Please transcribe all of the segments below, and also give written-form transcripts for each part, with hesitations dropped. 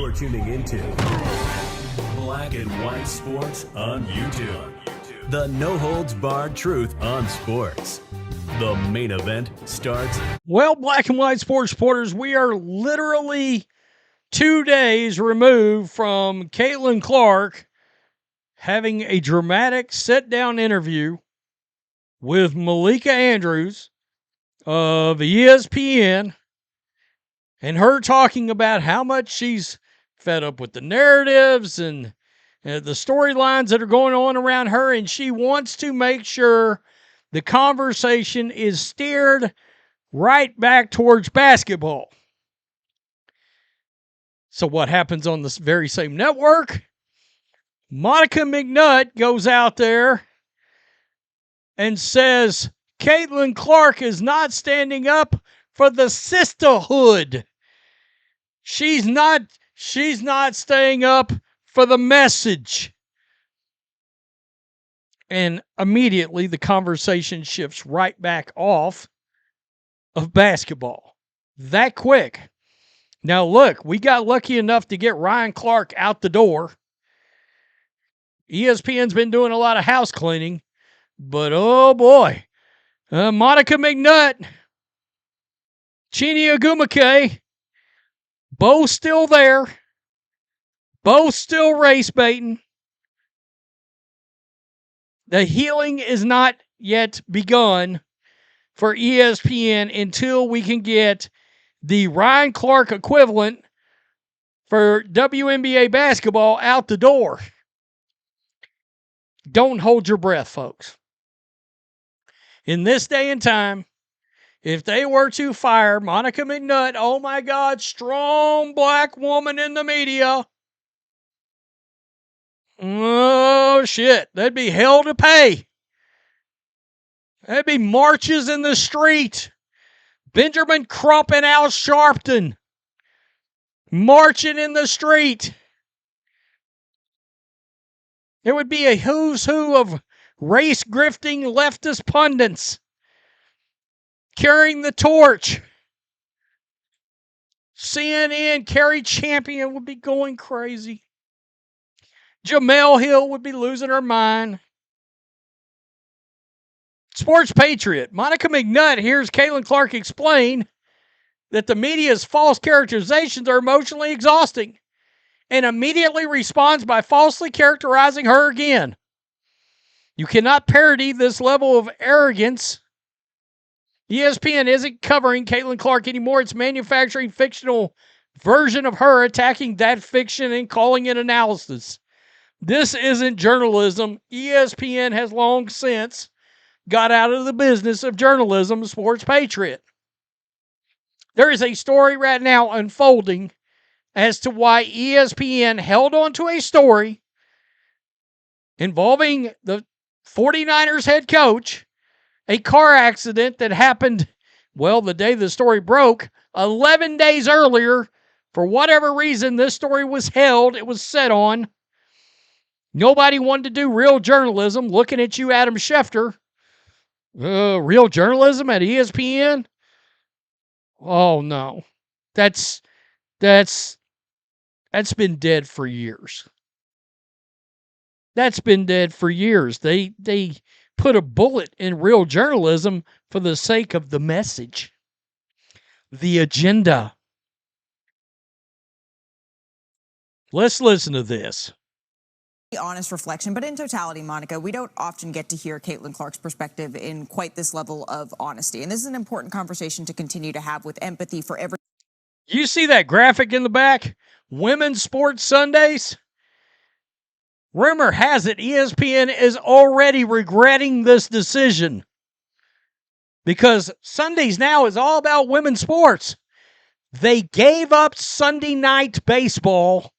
You're tuning into Black and White Sports on YouTube. The no-holds-barred truth on sports. The main event starts. Well, Black and White Sports supporters, we are literally 2 days removed from Caitlin Clark having a dramatic sit-down interview with Malika Andrews of ESPN, and her talking about how much she's fed up with the narratives and the storylines that are going on around her, and she wants to make sure the conversation is steered right back towards basketball. So what happens on this very same network? Monica McNutt goes out there and says Caitlin Clark is not standing up for the sisterhood. She's not staying up for the message. And immediately the conversation shifts right back off of basketball. That quick. Now look, we got lucky enough to get Ryan Clark out the door. ESPN's been doing a lot of house cleaning, but oh boy, Monica McNutt, Chini Agumake, both still there, both still race baiting. The healing is not yet begun for ESPN until we can get the Ryan Clark equivalent for WNBA basketball out the door. Don't hold your breath, folks. In this day and time, if they were to fire Monica McNutt, oh my God, strong black woman in the media, oh shit, that'd be hell to pay. That'd be marches in the street. Benjamin Crump and Al Sharpton marching in the street. It would be a who's who of race grifting leftist pundits carrying the torch. CNN, Carrie Champion would be going crazy. Jamel Hill would be losing her mind. Sports Patriot, Monica McNutt hears Caitlin Clark explain that the media's false characterizations are emotionally exhausting and immediately responds by falsely characterizing her again. You cannot parody this level of arrogance. ESPN isn't covering Caitlin Clark anymore. It's manufacturing fictional version of her, attacking that fiction and calling it analysis. This isn't journalism. ESPN has long since got out of the business of journalism, Sports Patriot. There is a story right now unfolding as to why ESPN held on to a story involving the 49ers head coach, a car accident that happened, well, the day the story broke, 11 days earlier. For whatever reason, this story was held. It was set on. Nobody wanted to do real journalism. Looking at you, Adam Schefter. Real journalism at ESPN? Oh, no. That's been dead for years. That's been dead for years. They put a bullet in real journalism for the sake of the message, the agenda. Let's listen to this. Honest reflection, but in totality, Monica, we don't often get to hear Caitlin Clark's perspective in quite this level of honesty. And this is an important conversation to continue to have with empathy for every. You see that graphic in the back? Women's Sports Sundays? Rumor has it ESPN is already regretting this decision because Sundays now is all about women's sports. They gave up Sunday night baseball,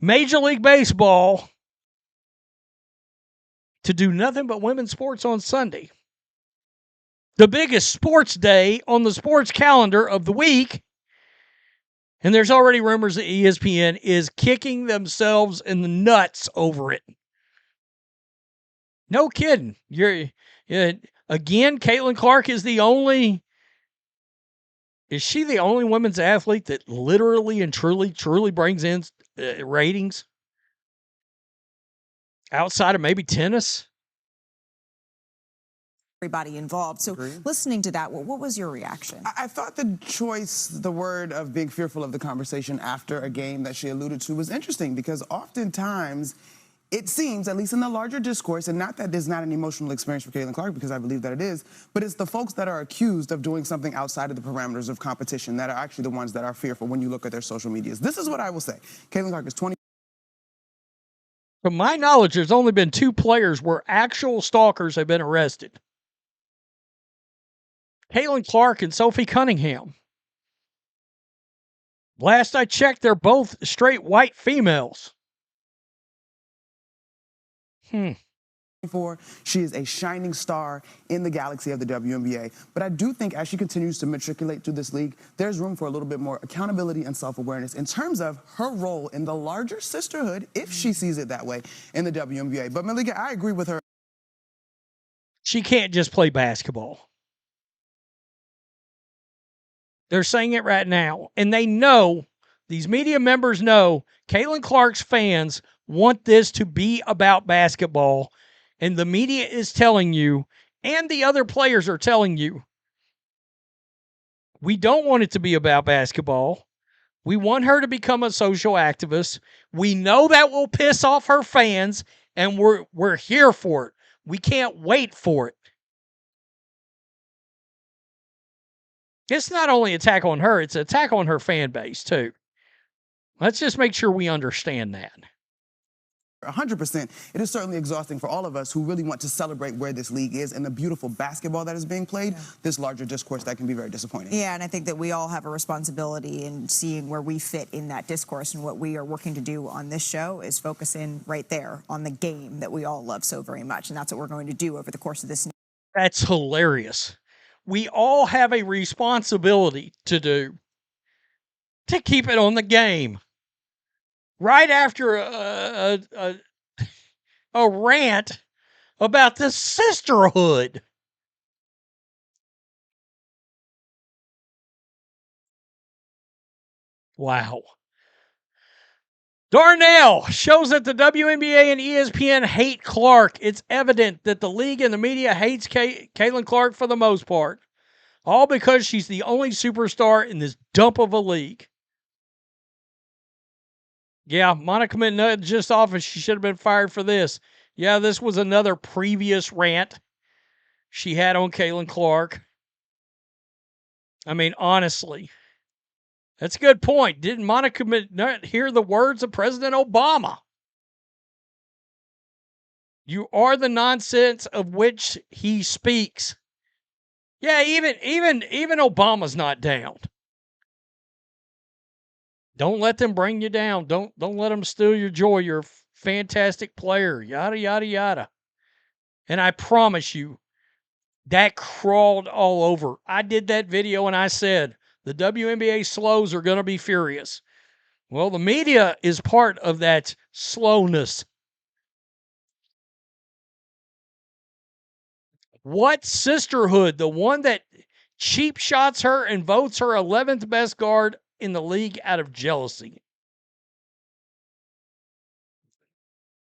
Major League Baseball, to do nothing but women's sports on Sunday. The biggest sports day on the sports calendar of the week. And there's already rumors that ESPN is kicking themselves in the nuts over it. No kidding. Again, Caitlin Clark is the only Is she the only women's athlete that literally and truly brings in ratings outside of maybe tennis? Everybody involved. So listening to that, what was your reaction? I thought the choice, the word of being fearful of the conversation after a game that she alluded to was interesting, because oftentimes it seems, at least in the larger discourse, and not that there's not an emotional experience for Caitlin Clark, because I believe that it is, but it's the folks that are accused of doing something outside of the parameters of competition that are actually the ones that are fearful when you look at their social medias. This is what I will say. Caitlin Clark is 20. From my knowledge, there's only been 2 players where actual stalkers have been arrested. Caitlin Clark and Sophie Cunningham. Last I checked, they're both straight white females. She is a shining star in the galaxy of the WNBA. But I do think as she continues to matriculate through this league, there's room for a little bit more accountability and self-awareness in terms of her role in the larger sisterhood, if she sees it that way, in the WNBA. But Malika, I agree with her. She can't just play basketball. They're saying it right now. And they know, these media members know, Caitlin Clark's fans want this to be about basketball. And the media is telling you, and the other players are telling you, we don't want it to be about basketball. We want her to become a social activist. We know that will piss off her fans, and we're here for it. We can't wait for it. It's not only an attack on her, it's an attack on her fan base, too. Let's just make sure we understand that. 100%. It is certainly exhausting for all of us who really want to celebrate where this league is and the beautiful basketball that is being played. This larger discourse that can be very disappointing. Yeah, and I think that we all have a responsibility in seeing where we fit in that discourse, and what we are working to do on this show is focus in right there on the game that we all love so very much, and that's what we're going to do over the course of this. That's hilarious. We all have a responsibility to do to keep it on the game. Right after a rant about the sisterhood. Wow. Darnell shows that the WNBA and ESPN hate Clark. It's evident that the league and the media hates Caitlin Clark for the most part. All because she's the only superstar in this dump of a league. Yeah, Monica McNutt just off, and she should have been fired for this. Yeah, this was another previous rant she had on Caitlin Clark. I mean, honestly, that's a good point. Didn't Monica McNutt hear the words of President Obama? You are the nonsense of which he speaks. Yeah, even Obama's not down. Don't let them bring you down. Don't let them steal your joy. You're a fantastic player. Yada, yada, yada. And I promise you, that crawled all over. I did that video and I said, the WNBA slows are going to be furious. Well, the media is part of that slowness. What sisterhood? The one that cheap shots her and votes her 11th best guard in the league out of jealousy.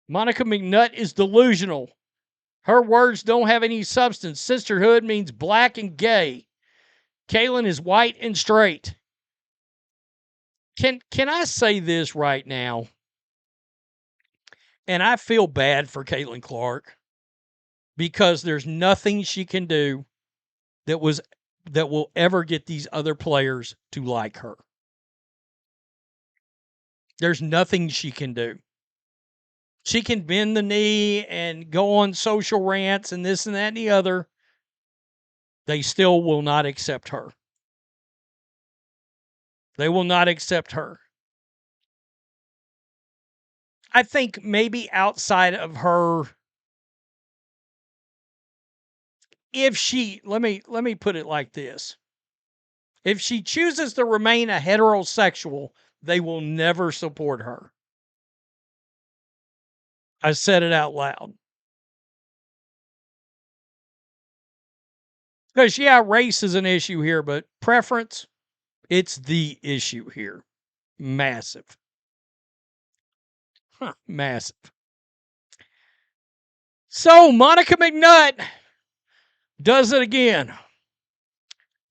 Monica McNutt is delusional. Her words don't have any substance. Sisterhood means black and gay. Caitlin is white and straight. Can I say this right now? And I feel bad for Caitlin Clark because there's nothing she can do that will ever get these other players to like her. There's nothing she can do. She can bend the knee and go on social rants and this and that and the other. They still will not accept her. They will not accept her. I think maybe outside of her, if she, let me put it like this. If she chooses to remain a heterosexual, they will never support her. I said it out loud. Because, yeah, race is an issue here, but preference, It's the issue here. Massive. Massive. So, Monica McNutt does it again.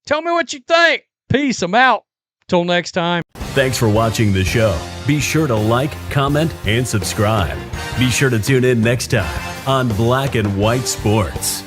Tell me what you think. Peace. I'm out. Till next time. Thanks for watching the show. Be sure to like, comment, and subscribe. Be sure to tune in next time on Black and White Sports.